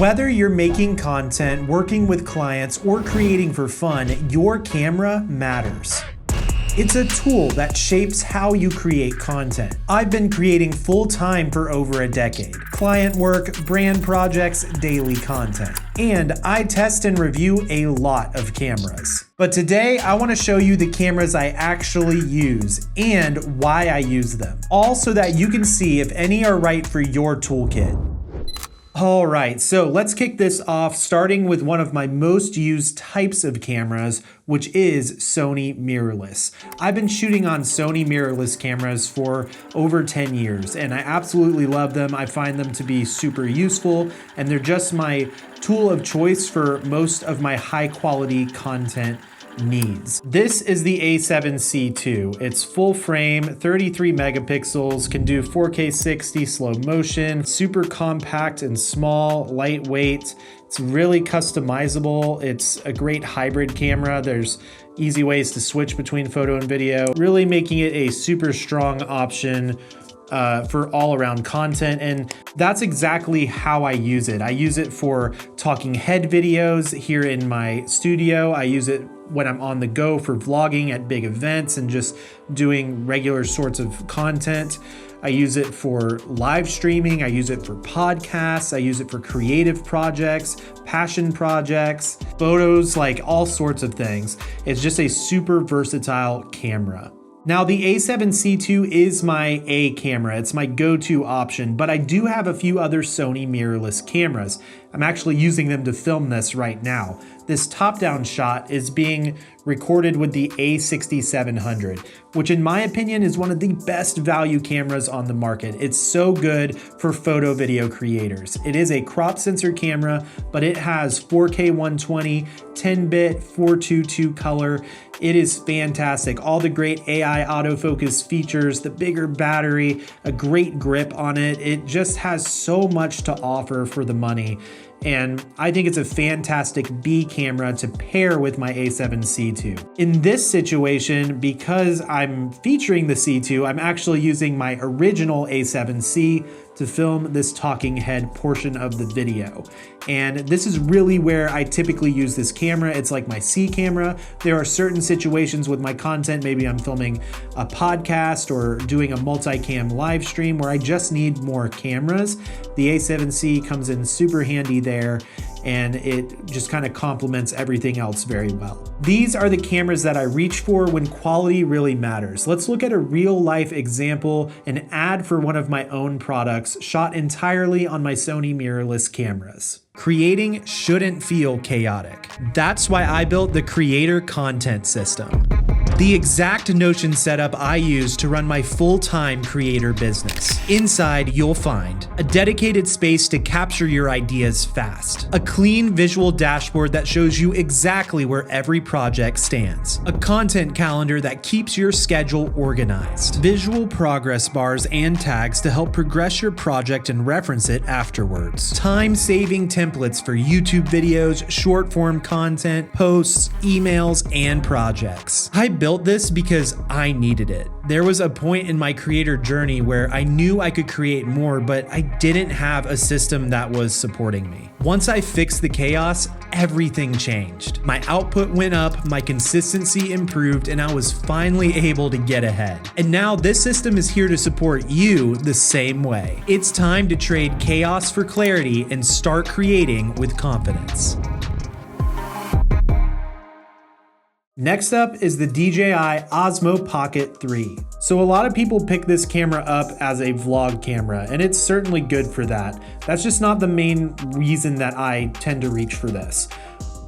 Whether you're making content, working with clients, or creating for fun, your camera matters. It's a tool that shapes how you create content. I've been creating full-time for over a decade. Client work, brand projects, daily content. And I test and review a lot of cameras. But today, I want to show you the cameras I actually use and why I use them. All so that you can see if any are right for your toolkit. All right, so let's kick this off starting with one of my most used types of cameras, which is Sony mirrorless. I've been shooting on Sony mirrorless cameras for over 10 years, and I absolutely love them. I find them to be super useful, and they're just my tool of choice for most of my high quality content needs. This is the A7C II. It's full frame, 33 megapixels, can do 4K 60 slow motion, super compact and small, lightweight. It's really customizable. It's a great hybrid camera. There's easy ways to switch between photo and video, really making it a super strong option for all around content. And that's exactly how I use it. I use it for talking head videos here in my studio. I use it when I'm on the go for vlogging at big events and just doing regular sorts of content. I use it for live streaming. I use it for podcasts. I use it for creative projects, passion projects, photos, like all sorts of things. It's just a super versatile camera. Now, the A7C II is my A camera. It's my go-to option, but I do have a few other Sony mirrorless cameras. I'm actually using them to film this right now. This top-down shot is being recorded with the A6700, which in my opinion is one of the best value cameras on the market. It's so good for photo video creators. It is a crop sensor camera, but it has 4K 120, 10-bit, 422 color. It is fantastic. All the great AI autofocus features, the bigger battery, a great grip on it. It just has so much to offer for the money. And I think it's a fantastic B camera to pair with my A7C II. In this situation, because I'm featuring the C2, I'm actually using my original A7C to film this talking head portion of the video. And this is really where I typically use this camera. It's like my C camera. There are certain situations with my content, maybe I'm filming a podcast or doing a multicam live stream where I just need more cameras. The A7C comes in super handy there, and it just kind of complements everything else very well. These are the cameras that I reach for when quality really matters. Let's look at a real life example, an ad for one of my own products shot entirely on my Sony mirrorless cameras. Creating shouldn't feel chaotic. That's why I built the Creator Content System. The exact Notion setup I use to run my full-time creator business. Inside, you'll find a dedicated space to capture your ideas fast, a clean visual dashboard that shows you exactly where every project stands, a content calendar that keeps your schedule organized, visual progress bars and tags to help progress your project and reference it afterwards, time-saving templates for YouTube videos, short-form content, posts, emails, and projects. I built this because I needed it. There was a point in my creator journey where I knew I could create more, but I didn't have a system that was supporting me. Once I fixed the chaos, everything changed. My output went up, my consistency improved, and I was finally able to get ahead. And now this system is here to support you the same way. It's time to trade chaos for clarity and start creating with confidence. Next up is the DJI Osmo Pocket 3. So a lot of people pick this camera up as a vlog camera, and it's certainly good for that. That's just not the main reason that I tend to reach for this.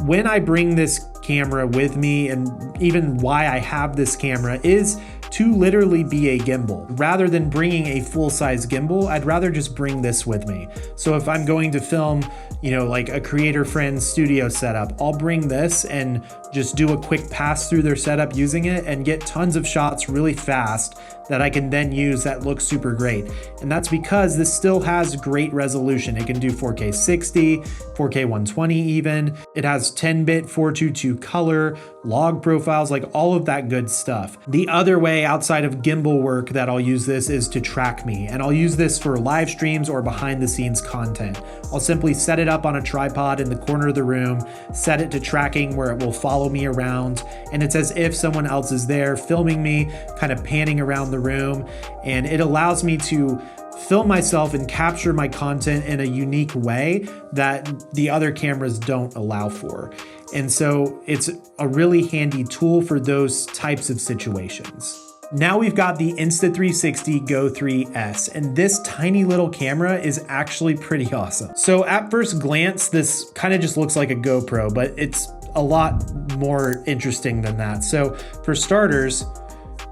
When I bring this camera with me, and even why I have this camera, is to literally be a gimbal. Rather than bringing a full-size gimbal, I'd rather just bring this with me. So if I'm going to film, like a creator friend's studio setup, I'll bring this and just do a quick pass through their setup using it and get tons of shots really fast that I can then use that looks super great. And that's because this still has great resolution. It can do 4K 60, 4K 120 even. It has 10-bit 422 color, log profiles, like all of that good stuff. The other way outside of gimbal work that I'll use this is to track me. And I'll use this for live streams or behind the scenes content. I'll simply set it up on a tripod in the corner of the room, set it to tracking where it will follow me around. And it's as if someone else is there filming me, kind of panning around the room. And it allows me to film myself and capture my content in a unique way that the other cameras don't allow for. And so it's a really handy tool for those types of situations. Now we've got the Insta360 Go 3S, and this tiny little camera is actually pretty awesome. So at first glance, this kind of just looks like a GoPro, but it's a lot more interesting than that. So for starters,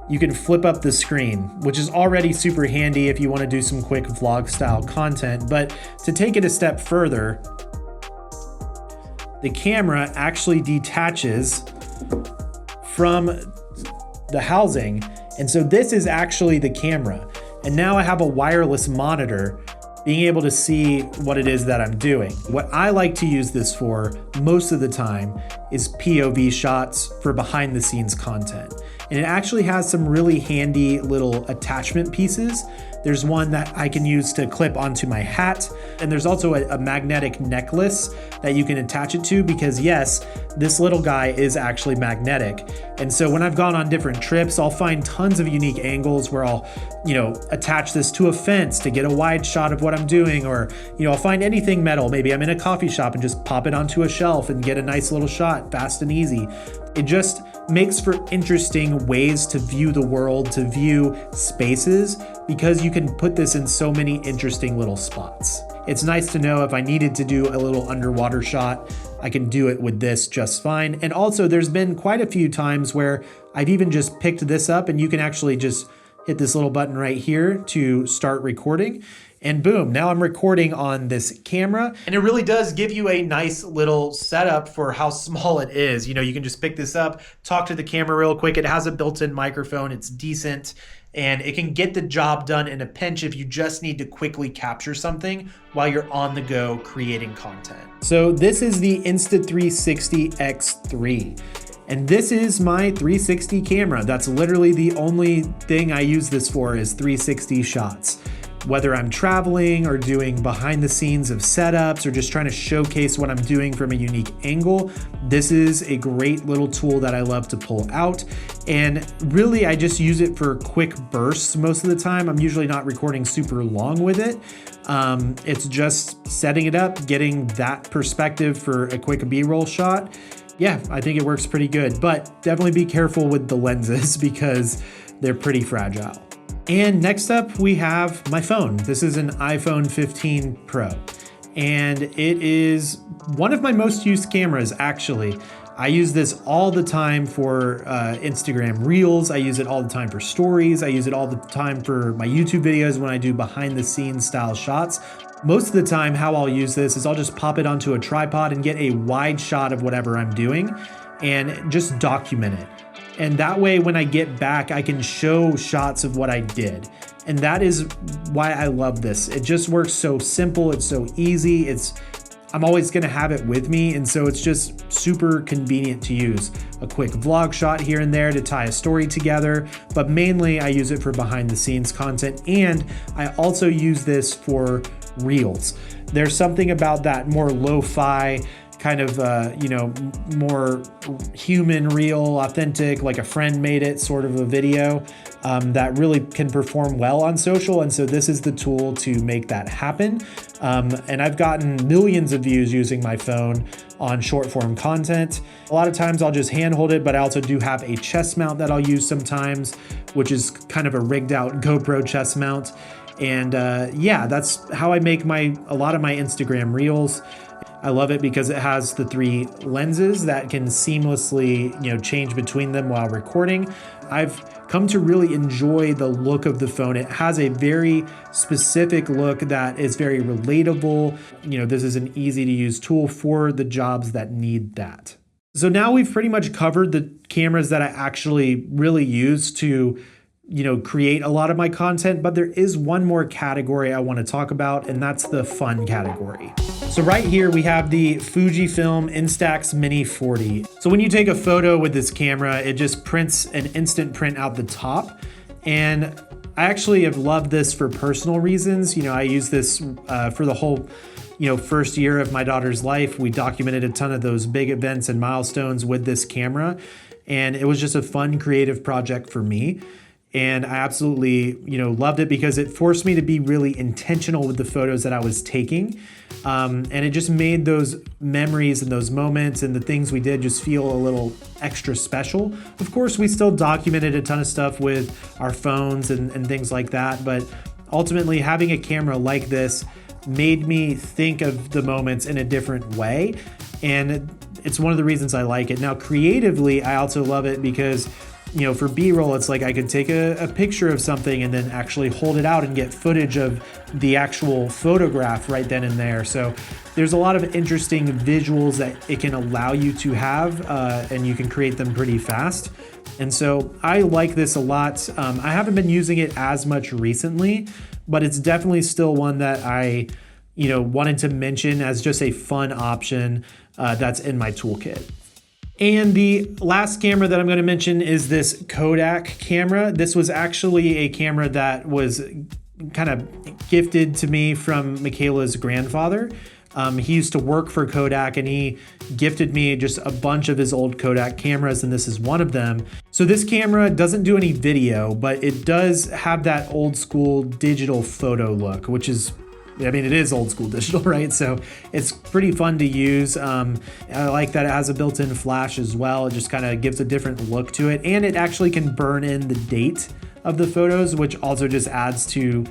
you can flip up the screen, which is already super handy if you want to do some quick vlog style content. But to take it a step further, the camera actually detaches from the housing. And so this is actually the camera. And now I have a wireless monitor being able to see what it is that I'm doing. What I like to use this for most of the time is POV shots for behind the scenes content. And it actually has some really handy little attachment pieces. There's one that I can use to clip onto my hat. And there's also a magnetic necklace that you can attach it to, because yes, this little guy is actually magnetic. And so when I've gone on different trips, I'll find tons of unique angles where I'll, attach this to a fence to get a wide shot of what I'm doing. Or, I'll find anything metal. Maybe I'm in a coffee shop and just pop it onto a shelf and get a nice little shot, fast and easy. It just makes for interesting ways to view the world, to view spaces, because you can put this in so many interesting little spots. It's nice to know if I needed to do a little underwater shot, I can do it with this just fine. And also there's been quite a few times where I've even just picked this up and you can actually just hit this little button right here to start recording. And boom, now I'm recording on this camera. And it really does give you a nice little setup for how small it is. You can just pick this up, talk to the camera real quick. It has a built-in microphone, it's decent, and it can get the job done in a pinch if you just need to quickly capture something while you're on the go creating content. So this is the Insta360 X3. And this is my 360 camera. That's literally the only thing I use this for, is 360 shots. Whether I'm traveling or doing behind the scenes of setups or just trying to showcase what I'm doing from a unique angle, this is a great little tool that I love to pull out. And really, I just use it for quick bursts most of the time. I'm usually not recording super long with it. It's just setting it up, getting that perspective for a quick B-roll shot. Yeah, I think it works pretty good, but definitely be careful with the lenses because they're pretty fragile. And next up, we have my phone. This is an iPhone 15 Pro, and it is one of my most used cameras, actually. I use this all the time for Instagram Reels. I use it all the time for stories. I use it all the time for my YouTube videos when I do behind the scenes style shots. Most of the time, how I'll use this is I'll just pop it onto a tripod and get a wide shot of whatever I'm doing and just document it. And that way, when I get back, I can show shots of what I did. And that is why I love this. It just works so simple. It's so easy. I'm always gonna have it with me. And so it's just super convenient to use. A quick vlog shot here and there to tie a story together, but mainly I use it for behind the scenes content. And I also use this for Reels. There's something about that more lo-fi, kind of, more human, real, authentic, like a friend made it sort of a video that really can perform well on social. And so this is the tool to make that happen. And I've gotten millions of views using my phone on short form content. A lot of times I'll just hand hold it, but I also do have a chest mount that I'll use sometimes, which is kind of a rigged out GoPro chest mount. And yeah, that's how I make a lot of my Instagram Reels. I love it because it has the 3 lenses that can seamlessly, change between them while recording. I've come to really enjoy the look of the phone. It has a very specific look that is very relatable. This is an easy to use tool for the jobs that need that. So now we've pretty much covered the cameras that I actually really use to create a lot of my content, but there is one more category I want to talk about, and that's the fun category. So right here we have the Fujifilm Instax Mini 40. So when you take a photo with this camera, it just prints an instant print out the top. And I actually have loved this for personal reasons. I use this for the whole first year of my daughter's life. We documented a ton of those big events and milestones with this camera. And it was just a fun, creative project for me. And I absolutely, loved it because it forced me to be really intentional with the photos that I was taking. And it just made those memories and those moments and the things we did just feel a little extra special. Of course, we still documented a ton of stuff with our phones and things like that. But ultimately, having a camera like this made me think of the moments in a different way. And it's one of the reasons I like it. Now, creatively, I also love it because for B-roll, it's like I could take a picture of something and then actually hold it out and get footage of the actual photograph right then and there. So there's a lot of interesting visuals that it can allow you to have, and you can create them pretty fast. And so I like this a lot. I haven't been using it as much recently, but it's definitely still one that I wanted to mention as just a fun option that's in my toolkit. And the last camera that I'm going to mention is this Kodak camera. This was actually a camera that was kind of gifted to me from Michaela's grandfather. He used to work for Kodak and he gifted me just a bunch of his old Kodak cameras, and this is one of them. So this camera doesn't do any video, but it does have that old school digital photo look, which is, it is old school digital, right? So it's pretty fun to use. I like that it has a built-in flash as well. It just kind of gives a different look to it. And it actually can burn in the date of the photos, which also just adds to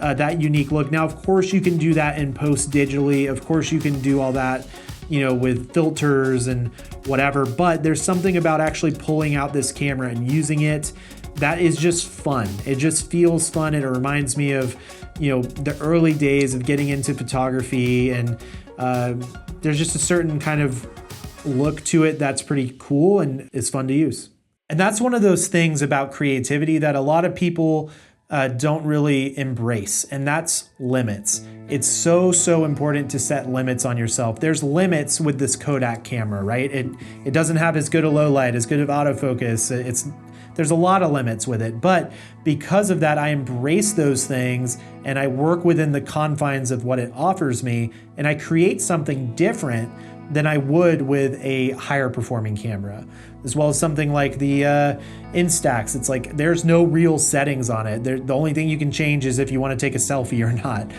that unique look. Now, of course, you can do that in post digitally. Of course, you can do all that, with filters and whatever. But there's something about actually pulling out this camera and using it that is just fun. It just feels fun. It reminds me of the early days of getting into photography, and there's just a certain kind of look to it that's pretty cool and is fun to use. And that's one of those things about creativity that a lot of people don't really embrace, and that's limits. It's so important to set limits on yourself. There's limits with this Kodak camera, right? It doesn't have as good a low light, as good of autofocus. There's a lot of limits with it, but because of that, I embrace those things and I work within the confines of what it offers me, and I create something different than I would with a higher performing camera. As well as something like the Instax. It's like there's no real settings on it. The only thing you can change is if you want to take a selfie or not.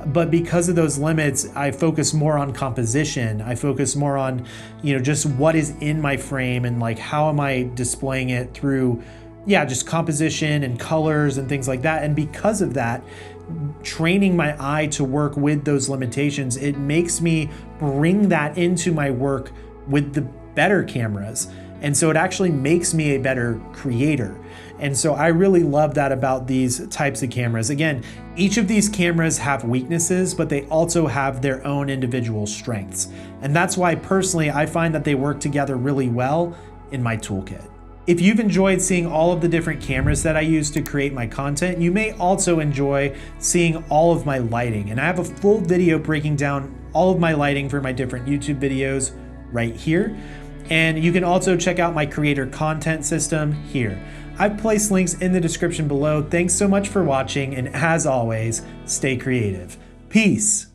But because of those limits, I focus more on composition. I focus more on, just what is in my frame and like how am I displaying it through, just composition and colors and things like that. And because of that, training my eye to work with those limitations, it makes me bring that into my work with the better cameras. And so it actually makes me a better creator. And so I really love that about these types of cameras. Again, each of these cameras have weaknesses, but they also have their own individual strengths. And that's why personally, I find that they work together really well in my toolkit. If you've enjoyed seeing all of the different cameras that I use to create my content, you may also enjoy seeing all of my lighting. And I have a full video breaking down all of my lighting for my different YouTube videos right here. And you can also check out my creator content system here. I've placed links in the description below. Thanks so much for watching, and as always, stay creative. Peace.